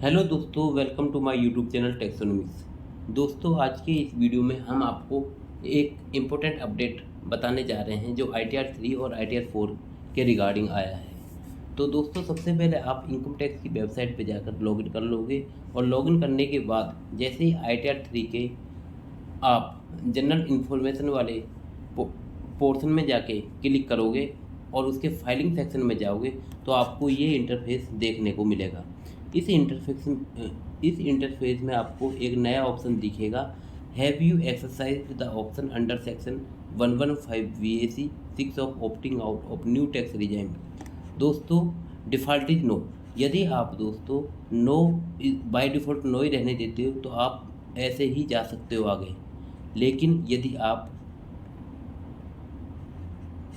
Hello दोस्तों, welcome to my YouTube channel Texonomics. दोस्तों, आज के इस वीडियो में हम आपको एक इम्पोर्टेंट अपडेट बताने जा रहे हैं जो ITR 3 और ITR 4 के रिगार्डिंग आया है। तो दोस्तों, सबसे पहले आप इनकम टैक्स की वेबसाइट पर जाकर लॉगिन कर लोगे और लॉगिन करने के बाद जैसे ही ITR 3 के आप जनरल इन्फॉर्मेशन वाले पोर्शन में जाके क्लिक करोगे और उसके फाइलिंग सेक्शन में जाओगे तो आपको ये इंटरफेस देखने को मिलेगा। इस इंटरफेस में आपको एक नया ऑप्शन दिखेगा, have you exercise the option under section 115 VAC 6 of opting out of new tax regime. दोस्तों, डिफ़ॉल्ट इज नो। यदि आप दोस्तों नो बाय डिफ़ॉल्ट नो ही रहने देते हो तो आप ऐसे ही जा सकते हो आगे। लेकिन यदि आप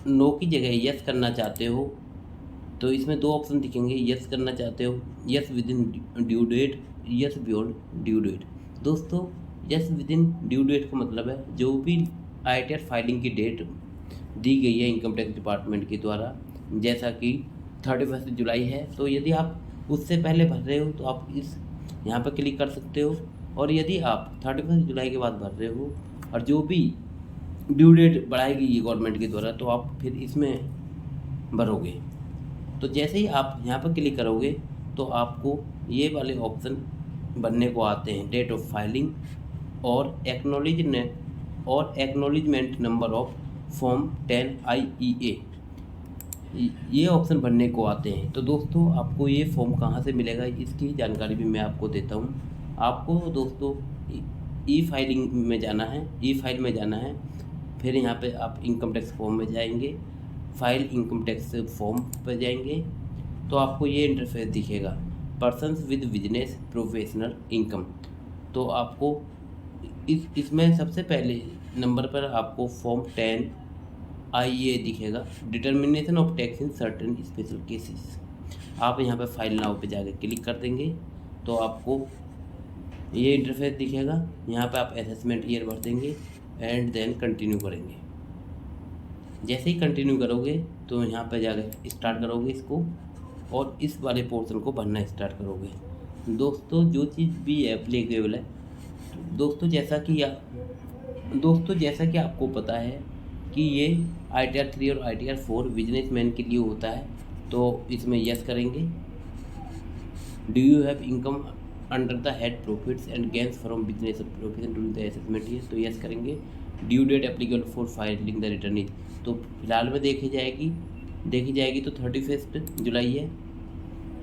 नो की जगह यस करना चाहते हो तो इसमें दो ऑप्शन दिखेंगे। यस करना चाहते हो, yes within due date, yes beyond due date. दोस्तों, yes within due date का मतलब है जो भी ITR फाइलिंग की डेट दी गई है इनकम टैक्स डिपार्टमेंट के द्वारा, जैसा कि 31 जुलाई है, तो यदि आप उससे पहले भर रहे हो तो आप इस यहाँ पर क्लिक कर सकते हो। और यदि आप 31 जुलाई के बाद भर रहे हो और जो भी ड्यू डेट बढ़ाएगी ये गवर्नमेंट के द्वारा तो आप फिर इसमें भरोगे। तो जैसे ही आप यहाँ पर क्लिक करोगे तो आपको ये वाले ऑप्शन बनने को आते हैं, डेट ऑफ फाइलिंग और acknowledgement number of form 10 IEA, ये ऑप्शन बनने को आते हैं। तो दोस्तों, आपको ये फॉर्म कहाँ से मिलेगा इसकी जानकारी भी मैं आपको देता हूँ। आपको दोस्तों ई फाइलिंग में जाना है, ई फाइल में जाना है, फिर यहाँ पे आप इनकम टैक्स फॉर्म में जाएंगे, फाइल इनकम टैक्स फॉर्म पर जाएंगे तो आपको ये इंटरफेस दिखेगा, persons with business professional income. तो आपको इसमें सबसे पहले नंबर पर आपको फॉर्म 10 IEA दिखेगा, determination of tax in certain special cases. आप यहाँ पे फाइल नाउ पे जाकर क्लिक कर देंगे तो आपको ये इंटरफेस दिखेगा। यहाँ पे आप असेसमेंट ईयर भर देंगे एंड देन कंटिन्यू करेंगे। जैसे ही कंटिन्यू करोगे तो यहाँ पर जाकर स्टार्ट करोगे इसको और इस वाले पोर्शन को भरना स्टार्ट करोगे। दोस्तों, जो चीज़ भी एप्लीकेबल है, दोस्तों जैसा कि आपको पता है कि ये ITR 3 और ITR 4 बिजनेसमैन के लिए होता है, तो इसमें यस करेंगे। Do you have income under the head profits and gains from business profession during the assessment year, तो यस करेंगे। Due date applicable for filing the return is, तो फिलहाल में देखी जाएगी तो 31 जुलाई है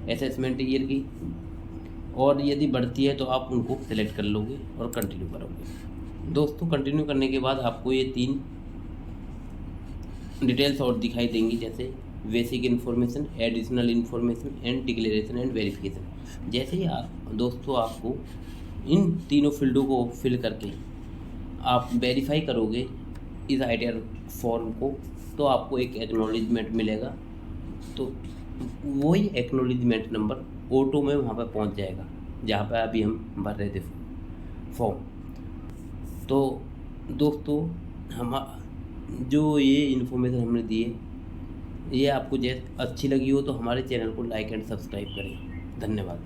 असेसमेंट ईयर की, और यदि बढ़ती है तो आप उनको सेलेक्ट कर लोगे और कंटिन्यू करोगे। दोस्तों, कंटिन्यू करने के बाद आपको ये 3 डिटेल्स और दिखाई देंगी, जैसे basic information, additional information and declaration and verification. जैसे ही दोस्तों आपको इन तीनों फील्डों को फिल करके आप वेरीफाई करोगे इस ITR फॉर्म को तो आपको एक एक्नॉलेजमेंट मिलेगा। तो वही एक्नॉलेजमेंट नंबर ऑटो में वहाँ पर पहुँच जाएगा जहाँ पर अभी हम भर रहे थे फॉर्म। तो दोस्तों, हम जो ये इन्फॉर्मेशन हमने दी है ये आपको जैसे अच्छी लगी हो तो हमारे चैनल को लाइक एंड सब्सक्राइब करें। धन्यवाद।